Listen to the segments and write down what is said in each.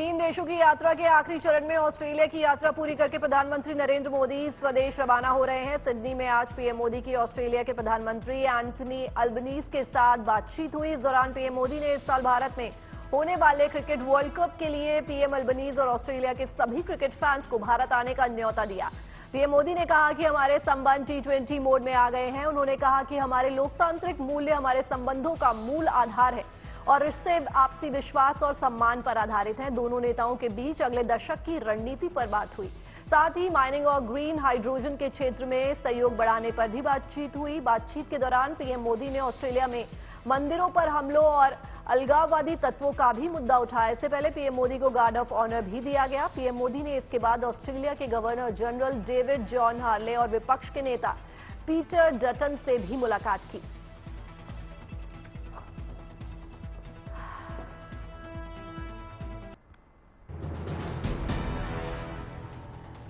तीन देशों की यात्रा के आखिरी चरण में ऑस्ट्रेलिया की यात्रा पूरी करके प्रधानमंत्री नरेंद्र मोदी स्वदेश रवाना हो रहे हैं। सिडनी में आज पीएम मोदी की ऑस्ट्रेलिया के प्रधानमंत्री एंथनी अल्बनीज के साथ बातचीत हुई। इस दौरान पीएम मोदी ने इस साल भारत में होने वाले क्रिकेट वर्ल्ड कप के लिए पीएम अल्बनीज और ऑस्ट्रेलिया के सभी क्रिकेट फैंस को भारत आने का न्योता दिया। पीएम मोदी ने कहा कि हमारे संबंध T20 मोड में आ गए हैं। उन्होंने कहा कि हमारे लोकतांत्रिक मूल्य हमारे संबंधों का मूल आधार है और रिश्ते आपसी विश्वास और सम्मान पर आधारित हैं। दोनों नेताओं के बीच अगले दशक की रणनीति पर बात हुई। साथ ही माइनिंग और ग्रीन हाइड्रोजन के क्षेत्र में सहयोग बढ़ाने पर भी बातचीत हुई। बातचीत के दौरान पीएम मोदी ने ऑस्ट्रेलिया में मंदिरों पर हमलों और अलगाववादी तत्वों का भी मुद्दा उठाया। इससे पहले पीएम मोदी को गार्ड ऑफ ऑनर भी दिया गया। पीएम मोदी ने इसके बाद ऑस्ट्रेलिया के governor general David John Harley और विपक्ष के नेता पीटर डटन से भी मुलाकात की।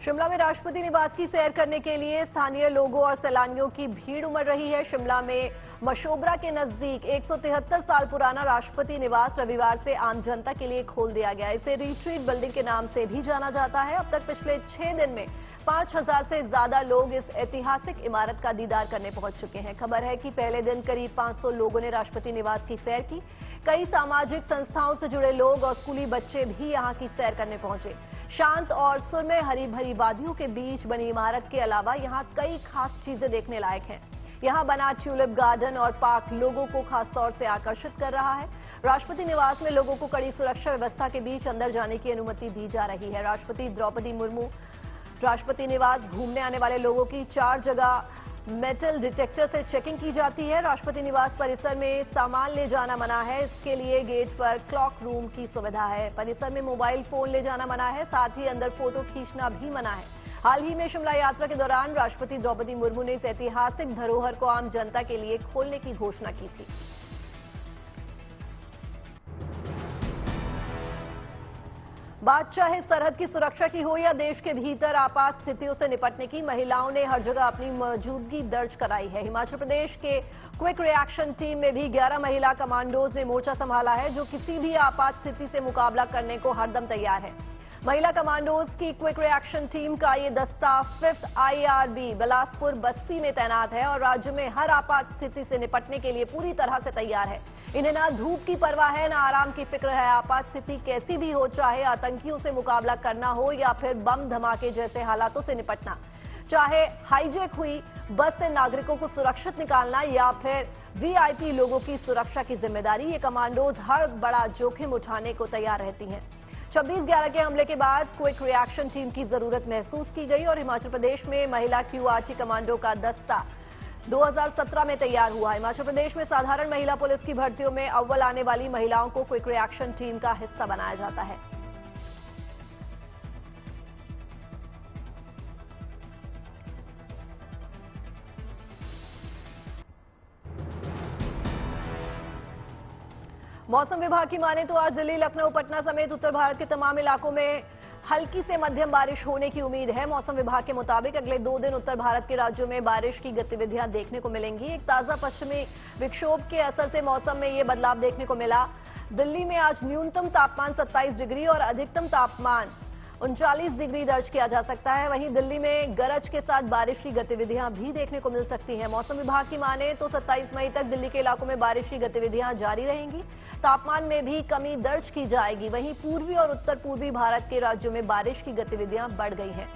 शिमला में राष्ट्रपति निवास की सैर करने के लिए स्थानीय लोगों और सैलानियों की भीड़ उमड़ रही है। शिमला में मशोबरा के नजदीक 173 साल पुराना राष्ट्रपति निवास रविवार से आम जनता के लिए खोल दिया गया। इसे रिट्रीट बिल्डिंग के नाम से भी जाना जाता है। अब तक पिछले 6 दिन में 5000 से ज्यादा लोग इस ऐतिहासिक इमारत का दीदार करने पहुंच चुके हैं। खबर है कि पहले दिन करीब 500 लोगों ने राष्ट्रपति निवास की सैर की। कई सामाजिक संस्थाओं से जुड़े लोग और स्कूली बच्चे भी यहां की सैर करने पहुंचे। शांत और सुरम्य हरी भरी वादियों के बीच बनी इमारत के अलावा यहां कई खास चीजें देखने लायक हैं। यहां बना ट्यूलिप गार्डन और पार्क लोगों को खास तौर से आकर्षित कर रहा है। राष्ट्रपति निवास में लोगों को कड़ी सुरक्षा व्यवस्था के बीच अंदर जाने की अनुमति दी जा रही है। राष्ट्रपति द्रौपदी मुर्मू राष्ट्रपति निवास घूमने आने वाले लोगों की 4 जगह मेटल डिटेक्टर से चेकिंग की जाती है। राष्ट्रपति निवास परिसर में सामान ले जाना मना है। इसके लिए गेट पर क्लॉक रूम की सुविधा है। परिसर में मोबाइल फोन ले जाना मना है। साथ ही अंदर फोटो खींचना भी मना है। हाल ही में शिमला यात्रा के दौरान राष्ट्रपति द्रौपदी मुर्मू ने इस ऐतिहासिक धरोहर को आम जनता के लिए खोलने की घोषणा की थी। बात चाहे सरहद की सुरक्षा की हो या देश के भीतर आपात स्थितियों से निपटने की, महिलाओं ने हर जगह अपनी मौजूदगी दर्ज कराई है। हिमाचल प्रदेश के क्विक रिएक्शन टीम में भी 11 महिला कमांडोज ने मोर्चा संभाला है, जो किसी भी आपात स्थिति से मुकाबला करने को हरदम तैयार है। महिला कमांडोज की क्विक रिएक्शन टीम का ये दस्ता 5th IRB बिलासपुर बस्ती में तैनात है और राज्य में हर आपात स्थिति से निपटने के लिए पूरी तरह से तैयार है। इन्हें ना धूप की परवाह है, ना आराम की फिक्र है। आपात स्थिति कैसी भी हो, चाहे आतंकियों से मुकाबला करना हो या फिर बम धमाके जैसे हालातों से निपटना, चाहे हाईजैक हुई बस से नागरिकों को सुरक्षित निकालना या फिर VIP लोगों की सुरक्षा की जिम्मेदारी, ये कमांडोज हर बड़ा जोखिम उठाने को तैयार रहती हैं। 26/11 के हमले के बाद क्विक रिएक्शन टीम की जरूरत महसूस की गई और हिमाचल प्रदेश में महिला QRT कमांडो का दस्ता 2017 में तैयार हुआ। हिमाचल प्रदेश में साधारण महिला पुलिस की भर्तियों में अव्वल आने वाली महिलाओं को क्विक रिएक्शन टीम का हिस्सा बनाया जाता है। मौसम विभाग की माने तो आज दिल्ली, लखनऊ, पटना समेत उत्तर भारत के तमाम इलाकों में हल्की से मध्यम बारिश होने की उम्मीद है। मौसम विभाग के मुताबिक अगले 2 दिन उत्तर भारत के राज्यों में बारिश की गतिविधियां देखने को मिलेंगी। एक ताजा पश्चिमी विक्षोभ के असर से मौसम में ये बदलाव देखने को मिला। दिल्ली में आज न्यूनतम तापमान 27 डिग्री और अधिकतम तापमान 39 डिग्री दर्ज किया जा सकता है। वहीं दिल्ली में गरज के साथ बारिश की गतिविधियां भी देखने को मिल सकती हैं। मौसम विभाग की माने तो 27 मई तक दिल्ली के इलाकों में बारिश की गतिविधियां जारी रहेंगी। तापमान में भी कमी दर्ज की जाएगी। वहीं पूर्वी और उत्तर पूर्वी भारत के राज्यों में बारिश की गतिविधियां बढ़ गई हैं।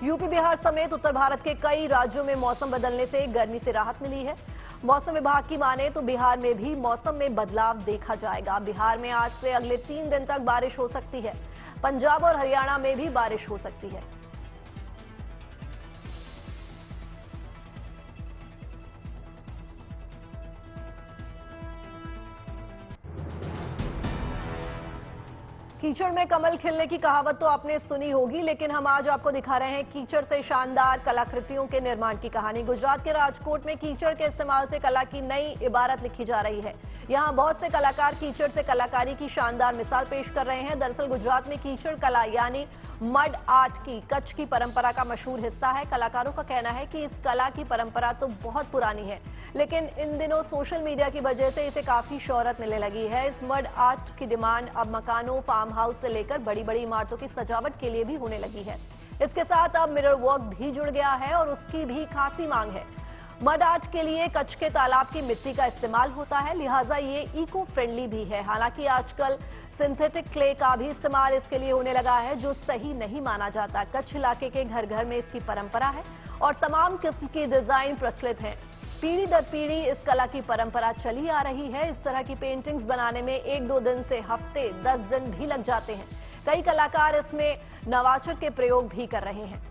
यूपी, बिहार समेत उत्तर भारत के कई राज्यों में मौसम बदलने से गर्मी से राहत मिली है। मौसम विभाग की माने तो बिहार में भी मौसम में बदलाव देखा जाएगा। बिहार में आज से अगले 3 दिन तक बारिश हो सकती है। पंजाब और हरियाणा में भी बारिश हो सकती है। कीचड़ में कमल खिलने की कहावत तो आपने सुनी होगी, लेकिन हम आज आपको दिखा रहे हैं कीचड़ से शानदार कलाकृतियों के निर्माण की कहानी। गुजरात के राजकोट में कीचड़ के इस्तेमाल से कला की नई इबारत लिखी जा रही है। यहां बहुत से कलाकार कीचड़ से कलाकारी की शानदार मिसाल पेश कर रहे हैं। दरअसल गुजरात में कीचड़ कला यानी मड आर्ट की कच्छ की परंपरा का मशहूर हिस्सा है। कलाकारों का कहना है कि इस कला की परंपरा तो बहुत पुरानी है, लेकिन इन दिनों सोशल मीडिया की वजह से इसे काफी शोहरत मिलने लगी है। इस मड आर्ट की डिमांड अब मकानों, फार्म हाउस से लेकर बड़ी बड़ी इमारतों की सजावट के लिए भी होने लगी है। इसके साथ अब मिरर वर्क भी जुड़ गया है और उसकी भी खासी मांग है। मड आर्ट के लिए कच्छ के तालाब की मिट्टी का इस्तेमाल होता है, लिहाजा ये इको फ्रेंडली भी है। हालांकि आजकल सिंथेटिक क्ले का भी इस्तेमाल इसके लिए होने लगा है, जो सही नहीं माना जाता। कच्छ इलाके के घर घर में इसकी परंपरा है और तमाम किस्म की डिजाइन प्रचलित हैं। पीढ़ी दर पीढ़ी इस कला की परंपरा चली आ रही है। इस तरह की पेंटिंग्स बनाने में 1-2 दिन से हफ्ते 10 दिन भी लग जाते हैं। कई कलाकार इसमें नवाचार के प्रयोग भी कर रहे हैं।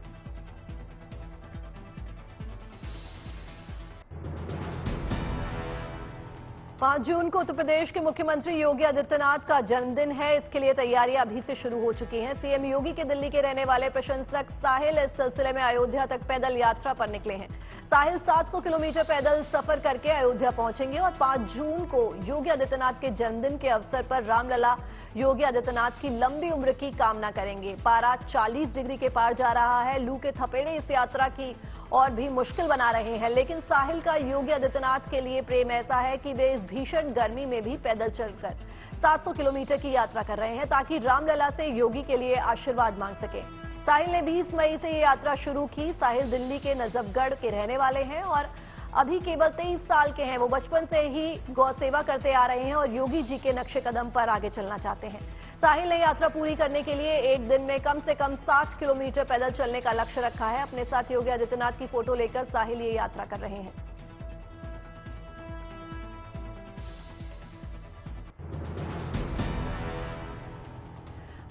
5 जून को उत्तर प्रदेश के मुख्यमंत्री योगी आदित्यनाथ का जन्मदिन है। इसके लिए तैयारियां अभी से शुरू हो चुकी हैं। सीएम योगी के दिल्ली के रहने वाले प्रशंसक साहिल इस सिलसिले में अयोध्या तक पैदल यात्रा पर निकले हैं। साहिल 700 किलोमीटर पैदल सफर करके अयोध्या पहुंचेंगे और 5 जून को योगी आदित्यनाथ के जन्मदिन के अवसर पर रामलला योगी आदित्यनाथ की लंबी उम्र की कामना करेंगे। पारा 40 डिग्री के पार जा रहा है। लू के थपेड़े इस यात्रा की और भी मुश्किल बना रहे हैं, लेकिन साहिल का योगी आदित्यनाथ के लिए प्रेम ऐसा है कि वे इस भीषण गर्मी में भी पैदल चलकर 700 किलोमीटर की यात्रा कर रहे हैं, ताकि रामलला से योगी के लिए आशीर्वाद मांग सके। साहिल ने 20 मई से ये यात्रा शुरू की। साहिल दिल्ली के नजफगढ़ के रहने वाले हैं और अभी केवल 23 साल के हैं। वो बचपन से ही गौ सेवा करते आ रहे हैं और योगी जी के नक्शे कदम पर आगे चलना चाहते हैं। साहिल ने यात्रा पूरी करने के लिए एक दिन में कम से कम 60 किलोमीटर पैदल चलने का लक्ष्य रखा है। अपने साथ योगी आदित्यनाथ की फोटो लेकर साहिल ये यात्रा कर रहे हैं।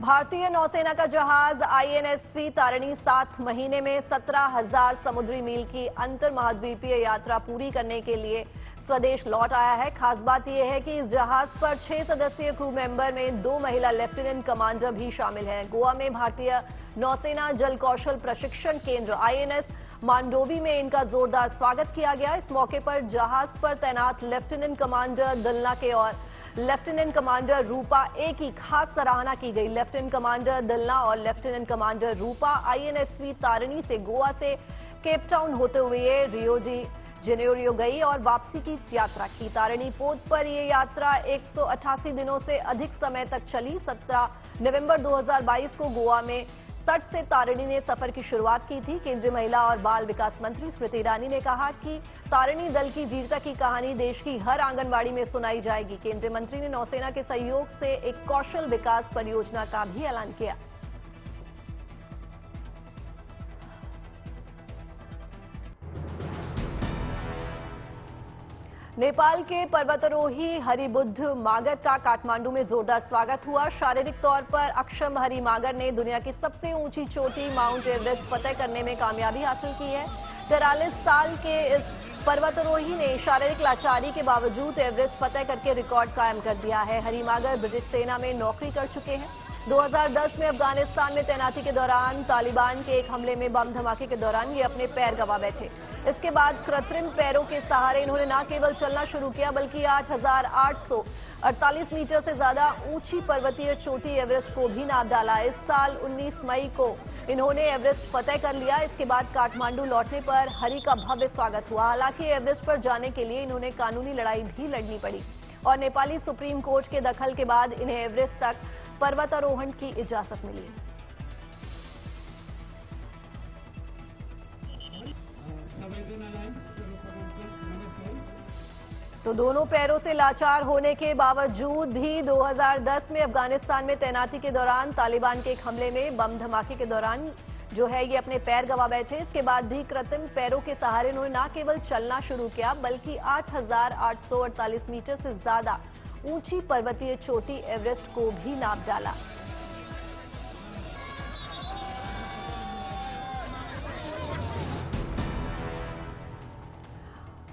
भारतीय नौसेना का जहाज आईएनएसवी तारिणी 7 महीने में 17,000 समुद्री मील की अंतर महाद्वीपीय यात्रा पूरी करने के लिए स्वदेश लौट आया है। खास बात यह है कि इस जहाज पर 6 सदस्यीय क्रू मेंबर में 2 महिला लेफ्टिनेंट कमांडर भी शामिल हैं। गोवा में भारतीय नौसेना जल कौशल प्रशिक्षण केंद्र आईएनएस मांडोवी में इनका जोरदार स्वागत किया गया। इस मौके पर जहाज पर तैनात लेफ्टिनेंट कमांडर दलना के और लेफ्टिनेंट कमांडर रूपा ए की खास सराहना की गई। लेफ्टिनेंट कमांडर दलना और लेफ्टिनेंट कमांडर रूपा आईएनएसवी तारिणी से गोवा से केप टाउन होते हुए रियो डी जेनेरियो गई और वापसी की यात्रा की। तारिणी पोत पर यह यात्रा 188 दिनों से अधिक समय तक चली। 17 नवंबर 2022 को गोवा में तट से तारिणी ने सफर की शुरुआत की थी। केंद्रीय महिला और बाल विकास मंत्री स्मृति ईरानी ने कहा कि तारिणी दल की वीरता की कहानी देश की हर आंगनबाड़ी में सुनाई जाएगी। केंद्रीय मंत्री ने नौसेना के सहयोग से एक कौशल विकास परियोजना का भी ऐलान किया। नेपाल के पर्वतारोही हरिबुद्ध मागर का काठमांडू में जोरदार स्वागत हुआ। शारीरिक तौर पर अक्षम हरि मागर ने दुनिया की सबसे ऊंची चोटी माउंट एवरेस्ट फतह करने में कामयाबी हासिल की है। 43 साल के इस पर्वतारोही ने शारीरिक लाचारी के बावजूद एवरेस्ट फतह करके रिकॉर्ड कायम कर दिया है। हरि मागर ब्रिटिश सेना में नौकरी कर चुके हैं। 2010 में अफगानिस्तान में तैनाती के दौरान तालिबान के एक हमले में बम धमाके के दौरान ये अपने पैर गंवा बैठे। इसके बाद कृत्रिम पैरों के सहारे इन्होंने न केवल चलना शुरू किया, बल्कि 8,848 मीटर से ज्यादा ऊंची पर्वतीय चोटी एवरेस्ट को भी नाप डाला। इस साल 19 मई को इन्होंने एवरेस्ट फतह कर लिया। इसके बाद काठमांडू लौटने पर हरि का भव्य स्वागत हुआ। हालांकि एवरेस्ट पर जाने के लिए इन्होंने कानूनी लड़ाई भी लड़नी पड़ी और नेपाली सुप्रीम कोर्ट के दखल के बाद इन्हें एवरेस्ट तक पर्वतारोहण की इजाजत मिली। तो दोनों पैरों से लाचार होने के बावजूद भी 2010 में अफगानिस्तान में तैनाती के दौरान तालिबान के एक हमले में बम धमाके के दौरान जो है ये अपने पैर गंवा बैठे। इसके बाद भी कृत्रिम पैरों के सहारे इन्होंने न केवल चलना शुरू किया, बल्कि 8,848 मीटर से ज्यादा ऊंची पर्वतीय चोटी एवरेस्ट को भी नाप डाला।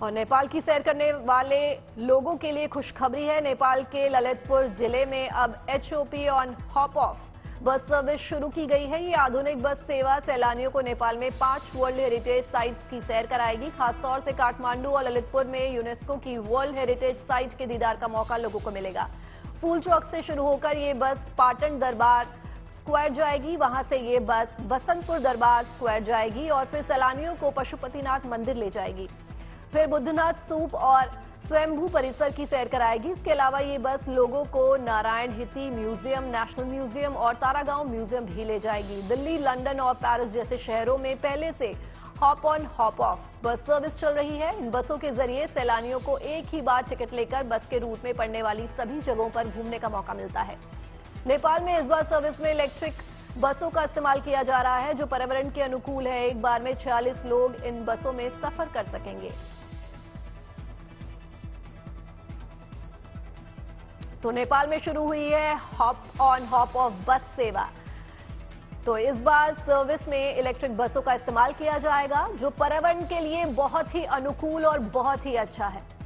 और नेपाल की सैर करने वाले लोगों के लिए खुशखबरी है। नेपाल के ललितपुर जिले में अब HOP on hop off bus service शुरू की गई है। ये आधुनिक बस सेवा सैलानियों को नेपाल में 5 वर्ल्ड हेरिटेज साइट्स की सैर कराएगी। खासतौर से काठमांडू और ललितपुर में यूनेस्को की वर्ल्ड हेरिटेज साइट के दीदार का मौका लोगों को मिलेगा। फूल चौक से शुरू होकर ये बस पाटन दरबार स्क्वायर जाएगी, वहां से ये बस बसंतपुर दरबार स्क्वायर जाएगी और फिर सैलानियों को पशुपतिनाथ मंदिर ले जाएगी। फिर बुद्धनाथ स्तूप और स्वयंभू परिसर की सैर कराएगी। इसके अलावा ये बस लोगों को नारायण हिती म्यूजियम, नेशनल म्यूजियम और तारागांव म्यूजियम भी ले जाएगी। दिल्ली, लंदन और पेरिस जैसे शहरों में पहले से hop on hop off bus service चल रही है। इन बसों के जरिए सैलानियों को एक ही बार टिकट लेकर बस के रूट में पड़ने वाली सभी जगहों पर घूमने का मौका मिलता है। नेपाल में इस बार सर्विस में इलेक्ट्रिक बसों का इस्तेमाल किया जा रहा है, जो पर्यावरण के अनुकूल है। एक बार में 46 लोग इन बसों में सफर कर सकेंगे। तो नेपाल में शुरू हुई है हॉप ऑन हॉप ऑफ बस सेवा। तो इस बार सर्विस में इलेक्ट्रिक बसों का इस्तेमाल किया जाएगा, जो पर्यावरण के लिए बहुत ही अनुकूल और बहुत ही अच्छा है।